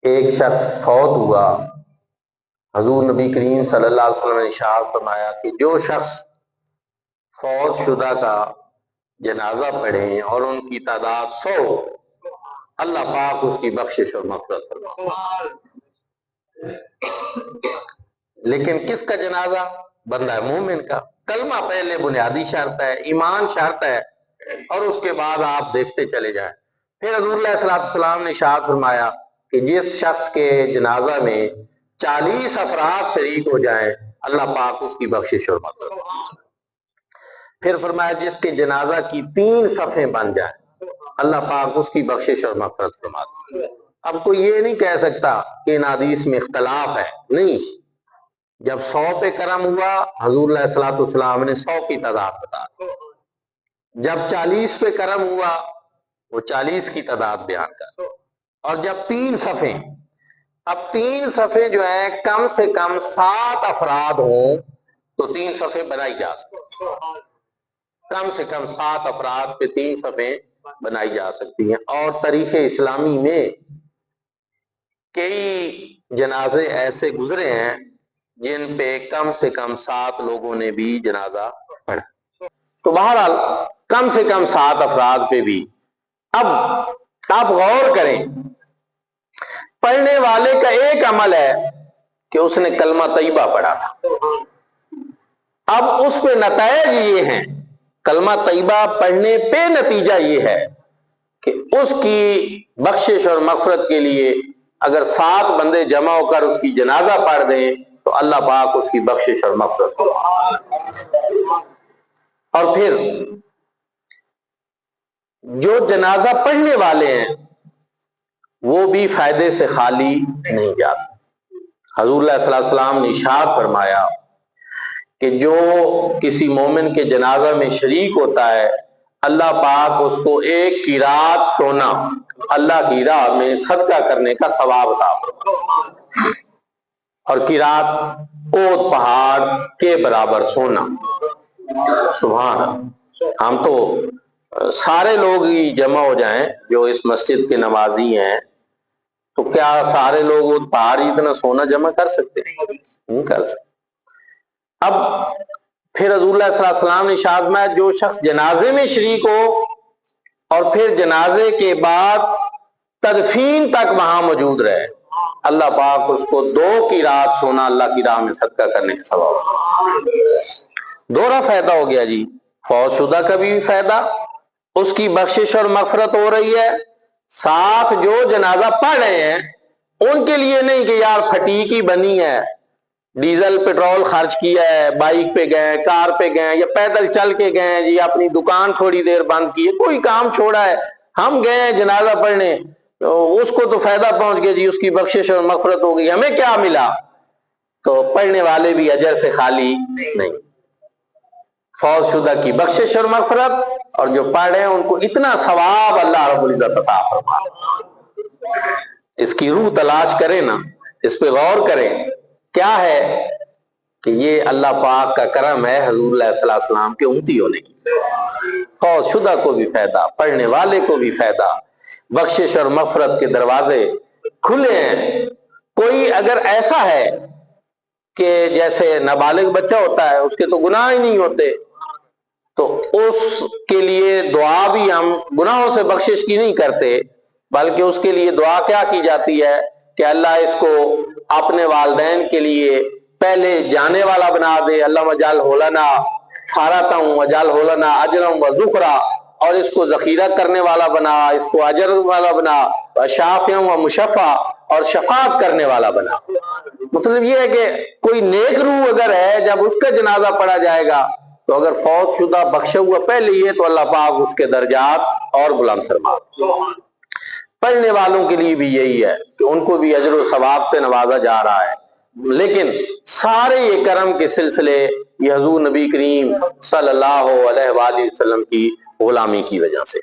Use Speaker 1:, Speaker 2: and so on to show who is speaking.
Speaker 1: ایک شخص فوت ہوا، حضور نبی کریم صلی اللہ علیہ وسلم نے ارشاد فرمایا کہ جو شخص فوت شدہ کا جنازہ پڑھیں اور ان کی تعداد 100، اللہ پاک اس کی بخشش اور مغفرت فرمائے۔ لیکن کس کا جنازہ؟ بندہ مومن کا۔ کلمہ پہلے بنیادی شرط ہے، ایمان شرط ہے، اور اس کے بعد آپ دیکھتے چلے جائیں۔ پھر حضور علیہ الصلوۃ والسلام نے ارشاد فرمایا کہ جس شخص کے جنازہ میں 40 افراد شریک ہو جائیں، اللہ پاک اس کی بخشش اور مغفرت۔ پھر فرمایا جس کے جنازہ کی 3 صفیں بن جائیں، اللہ پاک اس کی بخشش اور مغفرت فرماتے۔ اب کوئی یہ نہیں کہہ سکتا کہ ان حدیث میں اختلاف ہے، نہیں۔ جب 100 پہ کرم ہوا، حضور علیہ الصلوۃ والسلام نے 100 کی تعداد بتا دی۔ جب 40 پہ کرم ہوا، وہ 40 کی تعداد بیان کر۔ اور جب 3 صفیں، اب 3 صفیں جو ہیں کم سے کم 7 افراد ہوں تو 3 صفیں بنائی جا سکتی، کم سے کم 7 افراد پہ 3 صفیں بنائی جا سکتی ہیں۔ اور تاریخ اسلامی میں کئی جنازے ایسے گزرے ہیں جن پہ کم سے کم 7 لوگوں نے بھی جنازہ پڑھا۔ تو بہرحال کم سے کم 7 افراد پہ بھی۔ اب آپ غور کریں، پڑھنے والے کا ایک عمل ہے کہ اس نے کلمہ طیبہ پڑھا تھا، اب اس پہ نتائج یہ ہیں، کلمہ طیبہ پڑھنے پہ نتیجہ یہ ہے کہ اس کی بخشش اور مغفرت کے لیے اگر 7 بندے جمع ہو کر اس کی جنازہ پڑھ دیں تو اللہ پاک اس کی بخشش اور مغفرت کرے۔ اور پھر جو جنازہ پڑھنے والے ہیں وہ بھی فائدے سے خالی نہیں جاتے۔ حضور علیہ الصلوۃ والسلام نے ارشاد فرمایا کہ جو کسی مومن کے جنازہ میں شریک ہوتا ہے، اللہ پاک اس کو 1 قیراط سونا اللہ کی راہ میں صدقہ کرنے کا ثواب عطا فرماتا، اور قیراط احد پہاڑ کے برابر سونا۔ سبحان اللہ۔ ہم تو سارے لوگ ہی جمع ہو جائیں جو اس مسجد کے نمازی ہیں، تو کیا سارے لوگ احد پہاڑ اتنا سونا جمع کر سکتے ہیں؟ نہیں کر سکتے۔ اب پھر حضور علیہ السلام نے ارشاد فرمایا جو شخص جنازے میں شریک ہو اور پھر جنازے کے بعد تدفین تک وہاں موجود رہے، اللہ پاک اس کو 2 قیراط سونا اللہ کی راہ میں صدقہ کرنے کا ثواب۔ دوہرا فائدہ ہو گیا جی، فوت شدہ کا بھی فائدہ، اس کی بخشش اور مغفرت ہو رہی ہے، ساتھ جو جنازہ پڑھ رہے ہیں ان کے لیے نہیں کہ یار پھٹیک ہی بنی ہے، ڈیزل پیٹرول خرچ کیا ہے، بائک پہ گئے، کار پہ گئے، یا پیدل چل کے گئے جی، اپنی دکان تھوڑی دیر بند کی ہے، کوئی کام چھوڑا ہے، ہم گئے جنازہ پڑھنے، اس کو تو فائدہ پہنچ گیا جی، اس کی بخشش اور مغفرت ہو گئی، ہمیں کیا ملا؟ تو پڑھنے والے بھی اجر سے خالی نہیں، فوت شدہ کی بخشش اور مغفرت، اور جو پڑھ رہے ہیں ان کو اتنا ثواب اللہ رب العزت عطا فرمائے۔ اس کی روح تلاش کریں نا، اس پہ غور کریں، کیا ہے کہ یہ اللہ پاک کا کرم ہے حضور علیہ السلام کے امتی ہونے کی۔ فوت شدہ کو بھی فائدہ، پڑھنے والے کو بھی فائدہ، بخشش اور مغفرت کے دروازے کھلے ہیں۔ کوئی اگر ایسا ہے کہ جیسے نابالغ بچہ ہوتا ہے، اس کے تو گناہ ہی نہیں ہوتے، تو اس کے لیے دعا بھی ہم گناہوں سے بخشش کی نہیں کرتے، بلکہ اس کے لیے دعا کیا کی جاتی ہے کہ اللہ اس کو اپنے والدین کے لیے پہلے جانے والا بنا دے، اللہم اجعلہ لنا فارۃ واجعلہ لنا اجرا وذخرا، اور اس کو ذخیرہ کرنے والا بنا، اس کو اجر والا بنا، شافعا ومشفعا، اور شفاعت کرنے والا بنا۔ مطلب یہ ہے کہ کوئی نیک روح اگر ہے، جب اس کا جنازہ پڑھا جائے گا تو اگر فوت شدہ بخشا ہوا پہلے ہی ہے تو اللہ پاک اس کے درجات اور بلند فرمائے۔ پڑھنے والوں کے لیے بھی یہی ہے کہ ان کو بھی اجر و ثواب سے نوازا جا رہا ہے، لیکن سارے یہ کرم کے سلسلے یہ حضور نبی کریم صلی اللہ علیہ وآلہ وسلم کی غلامی کی وجہ سے۔